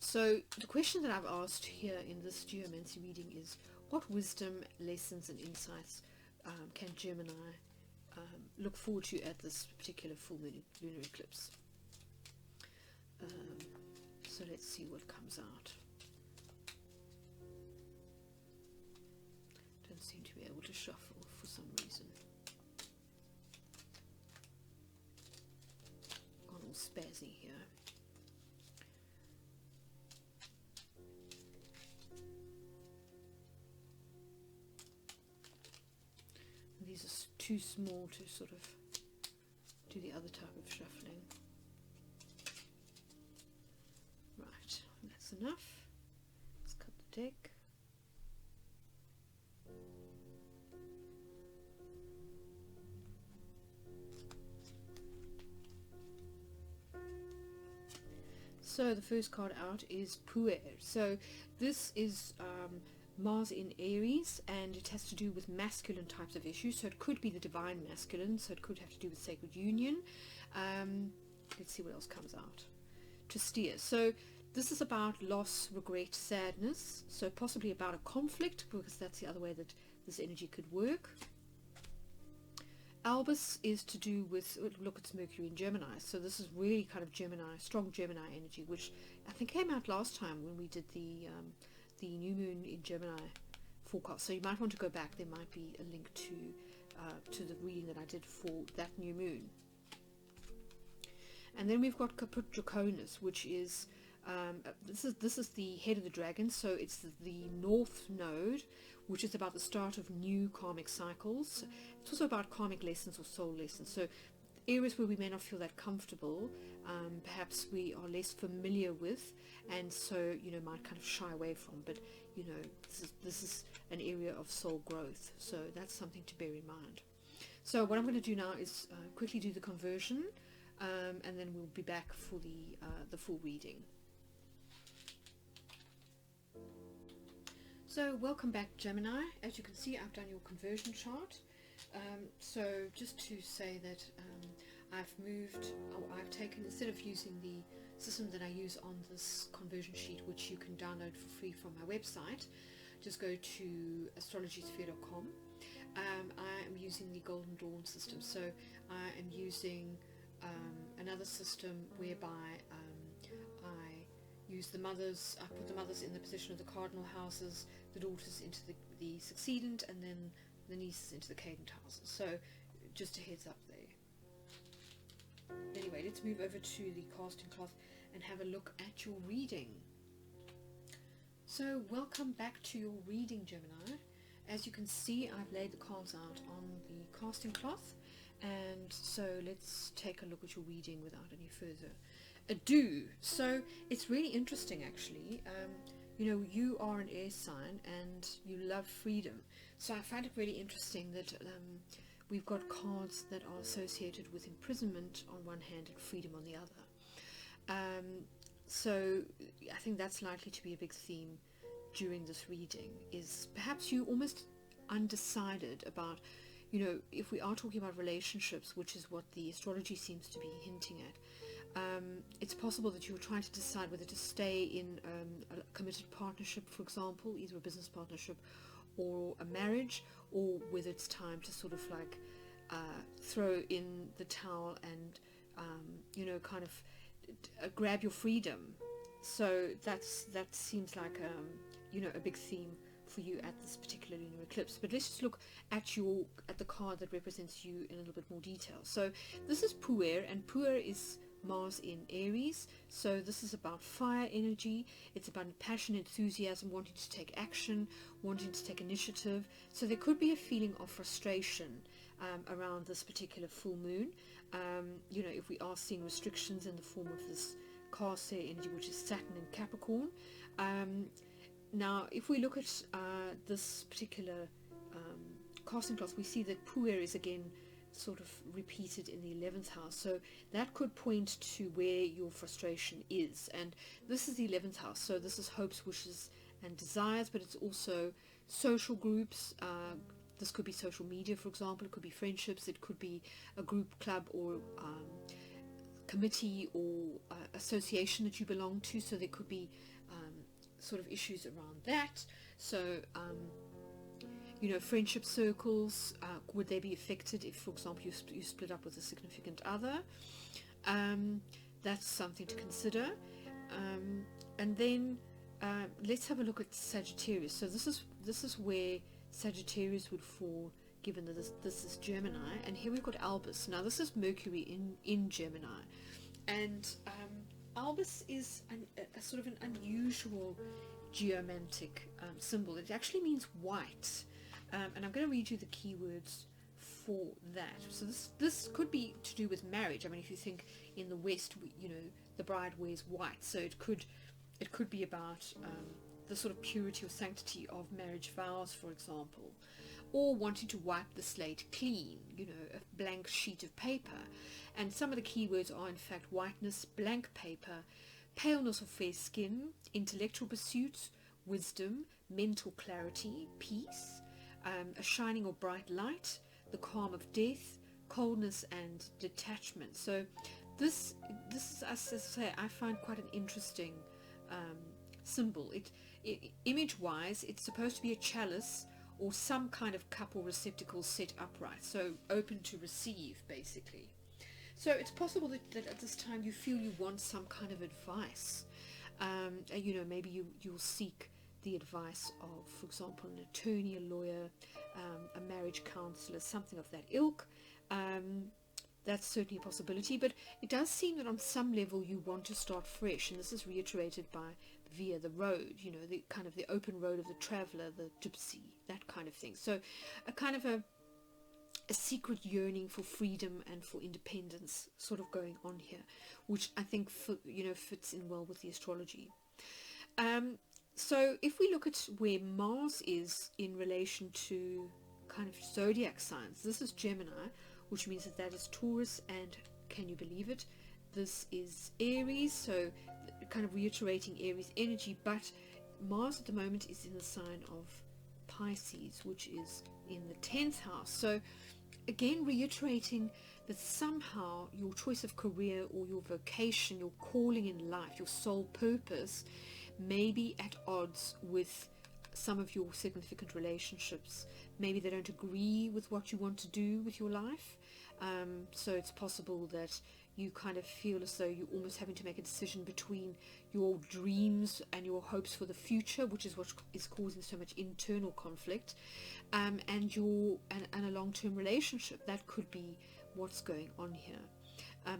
So the question that I've asked here in this Geomancy reading is, what wisdom, lessons and insights can Gemini look forward to at this particular full moon lunar eclipse? So let's see what comes out. Don't seem to be able to shuffle for some reason. Gone all spazzy here. These are too small to sort of do the other type of shuffling. Right, that's enough. Let's cut the deck. So the first card out is Puer. So this is Mars in Aries, and it has to do with masculine types of issues. So it could be the divine masculine, so it could have to do with sacred union. Let's see what else comes out. Tristia. So this is about loss, regret, sadness, so possibly about a conflict, because that's the other way that this energy could work. Albus is to do with, look, it's Mercury in Gemini, so this is really kind of Gemini, strong Gemini energy, which I think came out last time when we did the new moon in Gemini forecast. So you might want to go back. There might be a link to the reading that I did for that new moon. And then we've got Caput Draconis, which is this is the head of the dragon, so it's the north node, which is about the start of new karmic cycles. It's also about karmic lessons or soul lessons, so areas where we may not feel that comfortable, perhaps we are less familiar with, and so might kind of shy away from, but this is an area of soul growth, so that's something to bear in mind. So what I'm going to do now is quickly do the conversion, and then we'll be back for the full reading. So welcome back, Gemini. As you can see, I've done your conversion chart. So just to say that I've taken, instead of using the system that I use on this conversion sheet, which you can download for free from my website, just go to astrologysphere.com. I am using the Golden Dawn system, so I am using another system whereby I use the mothers, I put the mothers in the position of the cardinal houses, the daughters into the succedent, and then the nieces into the cadent houses. So just a heads up there. Anyway, let's move over to the casting cloth and have a look at your reading. So welcome back to your reading, Gemini. As you can see, I've laid the cards out on the casting cloth, and so let's take a look at your reading without any further ado. So it's really interesting, actually. You are an air sign and you love freedom, so I find it really interesting that we've got cards that are associated with imprisonment on one hand and freedom on the other. So I think that's likely to be a big theme during this reading, is perhaps you almost undecided about, if we are talking about relationships, which is what the astrology seems to be hinting at. It's possible that you're trying to decide whether to stay in a committed partnership, for example, either a business partnership or a marriage, or whether it's time to sort of like throw in the towel and kind of grab your freedom. So that seems like a big theme for you at this particular lunar eclipse. But let's just look at the card that represents you in a little bit more detail. So this is Puer, and Puer is Mars in Aries, so this is about fire energy. It's about passion, enthusiasm, wanting to take action, wanting to take initiative. So there could be a feeling of frustration around this particular full moon. If we are seeing restrictions in the form of this Corsair energy, which is Saturn in Capricorn. Now, if we look at this particular casting class, we see that Puer is again sort of repeated in the 11th house, so that could point to where your frustration is. And this is the 11th house, so this is hopes, wishes and desires, but it's also social groups. This could be social media, for example. It could be friendships, it could be a group, club, or committee or association that you belong to. So there could be sort of issues around that. So you know, friendship circles, would they be affected if, for example, you split up with a significant other? That's something to consider. And then let's have a look at Sagittarius. So this is where Sagittarius would fall, given that this is Gemini, and here we've got Albus. Now this is Mercury in Gemini, and Albus is a sort of an unusual geomantic symbol. It actually means white, and I'm going to read you the keywords for that. So this could be to do with marriage. I mean, if you think in the West, you know, the bride wears white, so it could be about the sort of purity or sanctity of marriage vows, for example, or wanting to wipe the slate clean, you know, a blank sheet of paper. And some of the keywords are in fact whiteness, blank paper, paleness or fair skin, intellectual pursuits, wisdom, mental clarity, peace, a shining or bright light, the calm of death, coldness and detachment. So this is, as I say, I find quite an interesting symbol. Image wise, it's supposed to be a chalice or some kind of cup or receptacle set upright, so open to receive, basically. So it's possible that at this time you feel you want some kind of advice. You know, maybe you'll seek the advice of, for example, an attorney, a lawyer, a marriage counselor, something of that ilk. That's certainly a possibility, but it does seem that on some level you want to start fresh, and this is reiterated by via the road, you know, the kind of the open road of the traveler, the gypsy, that kind of thing. So a kind of a secret yearning for freedom and for independence sort of going on here, which I think fits in well with the astrology. So if we look at where Mars is in relation to kind of zodiac signs, this is Gemini, which means that is Taurus, and can you believe it, this is Aries, so kind of reiterating Aries energy, but Mars at the moment is in the sign of Pisces, which is in the 10th house. So again, reiterating that somehow your choice of career or your vocation, your calling in life, your sole purpose may be at odds with some of your significant relationships. Maybe they don't agree with what you want to do with your life. So it's possible that you kind of feel as though you're almost having to make a decision between your dreams and your hopes for the future, which is what is causing so much internal conflict, and a long-term relationship. That could be what's going on here.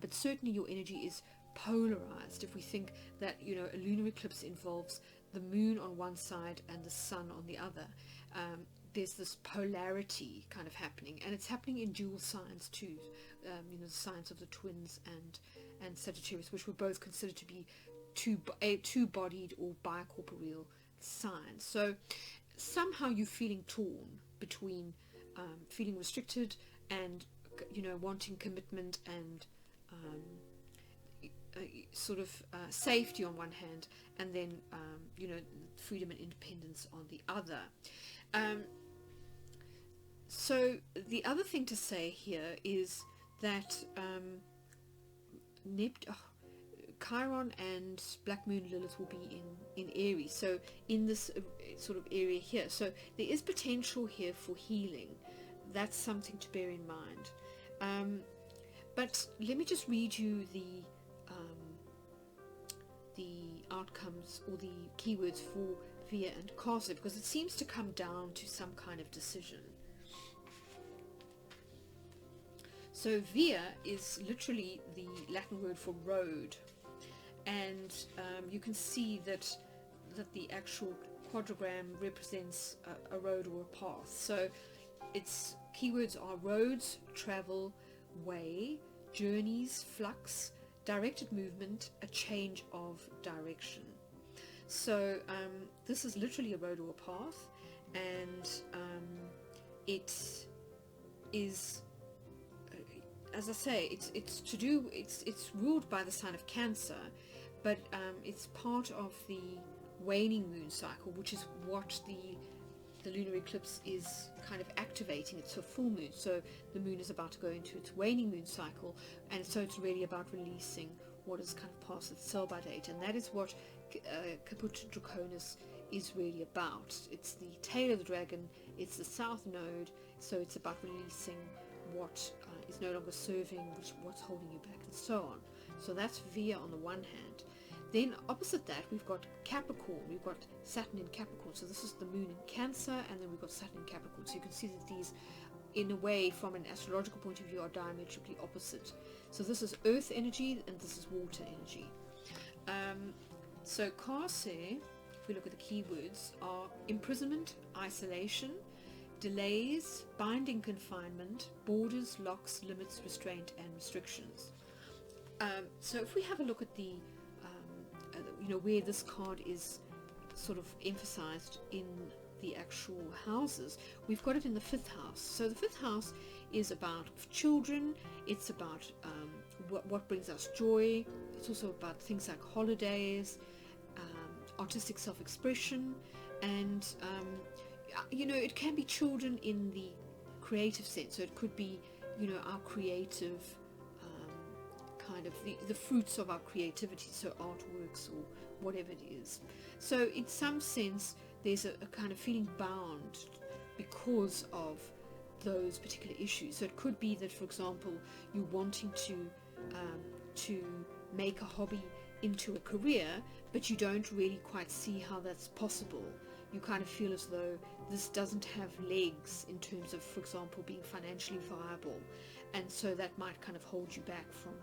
But certainly your energy is polarized. If we think that, you know, a lunar eclipse involves the moon on one side and the sun on the other, there's this polarity kind of happening, and it's happening in dual signs too. You know, the signs of the twins and Sagittarius, which were both considered to be two-bodied or bicorporeal signs. So somehow you're feeling torn between feeling restricted and, you know, wanting commitment and sort of safety on one hand, and then you know, freedom and independence on the other. So the other thing to say here is that Chiron and Black Moon Lilith will be in Aries, so in this sort of area here. So there is potential here for healing. That's something to bear in mind. But let me just read you the outcomes or the keywords for Via and Casa, because it seems to come down to some kind of decision. So Via is literally the Latin word for road, and you can see that the actual quadrigram represents a road or a path. So its keywords are roads, travel, way, journeys, flux, directed movement, a change of direction. So this is literally a road or a path, and it is, as I say, it's ruled by the sign of Cancer, but it's part of the waning moon cycle, which is what the lunar eclipse is kind of activating. It's a full moon, so the moon is about to go into its waning moon cycle, and so it's really about releasing what is kind of past its sell-by date, and that is what Caput Draconis is really about. It's the tail of the dragon, it's the south node, so it's about releasing what is no longer serving, what's holding you back, and so on. So that's Via on the one hand. Then opposite that, we've got Capricorn. We've got Saturn in Capricorn. So this is the moon in Cancer, and then we've got Saturn in Capricorn. So you can see that these, in a way, from an astrological point of view, are diametrically opposite. So this is earth energy, and this is water energy. So Kase, if we look at the keywords, are imprisonment, isolation, delays, binding confinement, borders, locks, limits, restraint, and restrictions. So if we have a look at the, where this card is sort of emphasized in the actual houses, we've got it in the 5th house. So the 5th house is about children, it's about what brings us joy, it's also about things like holidays, artistic self-expression, and it can be children in the creative sense. So it could be our creative kind of the fruits of our creativity, so artworks or whatever it is. So in some sense there's a kind of feeling bound because of those particular issues. So it could be that, for example, you're wanting to make a hobby into a career, but you don't really quite see how that's possible. You kind of feel as though this doesn't have legs in terms of, for example, being financially viable, and so that might kind of hold you back from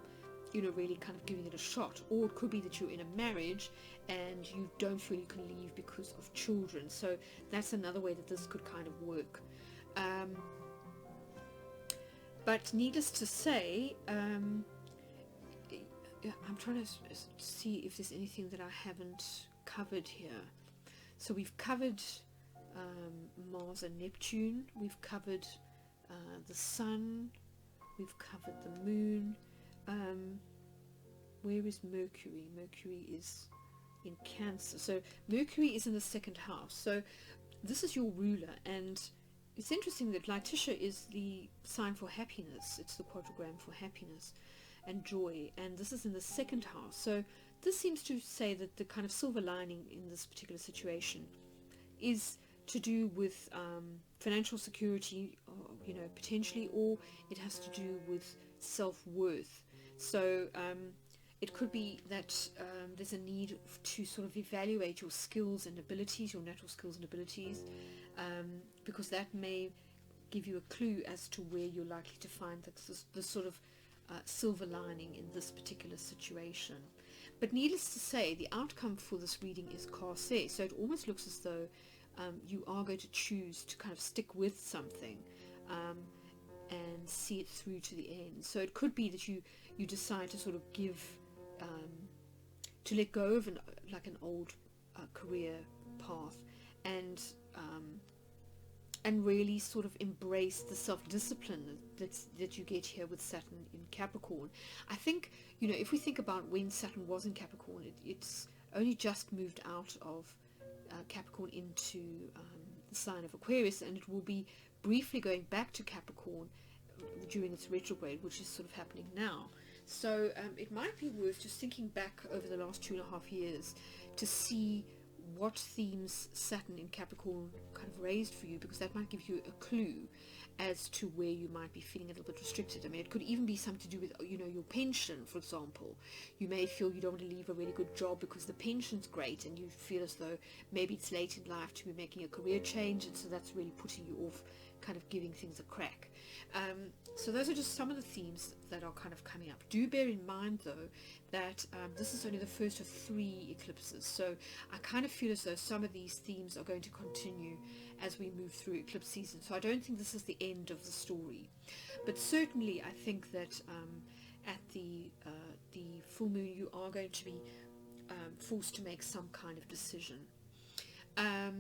really kind of giving it a shot. Or it could be that you're in a marriage and you don't feel you can leave because of children. So that's another way that this could kind of work. But needless to say, I'm trying to see if there's anything that I haven't covered here. So we've covered Mars and Neptune, we've covered the Sun, we've covered the Moon. Where is Mercury? Mercury is in Cancer. So Mercury is in the 2nd house. So this is your ruler, and it's interesting that Laitisha is the sign for happiness. It's the quadrigram for happiness and joy, and this is in the 2nd house. So this seems to say that the kind of silver lining in this particular situation is to do with financial security, potentially, or it has to do with self-worth. So it could be that there's a need to sort of evaluate your skills and abilities, your natural skills and abilities, because that may give you a clue as to where you're likely to find the sort of silver lining in this particular situation. But needless to say, the outcome for this reading is Kase. So it almost looks as though you are going to choose to kind of stick with something and see it through to the end. So it could be that you decide to sort of to let go of an old career path and really sort of embrace the self-discipline that you get here with Saturn in Capricorn. I think, if we think about when Saturn was in Capricorn, it's only just moved out of Capricorn into the sign of Aquarius, and it will be briefly going back to Capricorn during its retrograde, which is sort of happening now. So it might be worth just thinking back over the last 2.5 years to see what themes Saturn in Capricorn kind of raised for you, because that might give you a clue as to where you might be feeling a little bit restricted. I mean, it could even be something to do with, your pension, for example. You may feel you don't want to leave a really good job because the pension's great, and you feel as though maybe it's late in life to be making a career change, and so that's really putting you off kind of giving things a crack. So those are just some of the themes that are kind of coming up. Do bear in mind, though, that this is only the first of 3 eclipses, so I kind of feel as though some of these themes are going to continue as we move through eclipse season. So I don't think this is the end of the story, but certainly I think that at the full moon you are going to be forced to make some kind of decision. I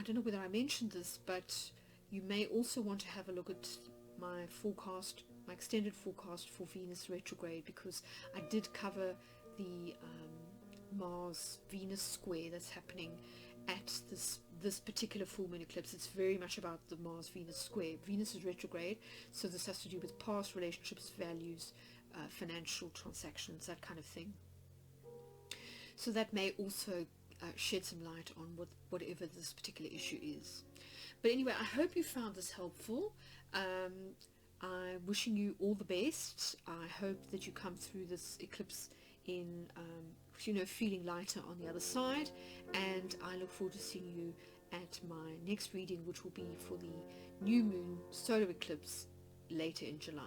don't know whether I mentioned this, but you may also want to have a look at my forecast, my extended forecast for Venus retrograde, because I did cover the Mars-Venus square that's happening at this particular full moon eclipse. It's very much about the Mars-Venus square. Venus is retrograde, so this has to do with past relationships, values, financial transactions, that kind of thing. So that may also shed some light on whatever this particular issue is. But anyway, I hope you found this helpful. I'm wishing you all the best. I hope that you come through this eclipse in, feeling lighter on the other side. And I look forward to seeing you at my next reading, which will be for the new moon solar eclipse later in July.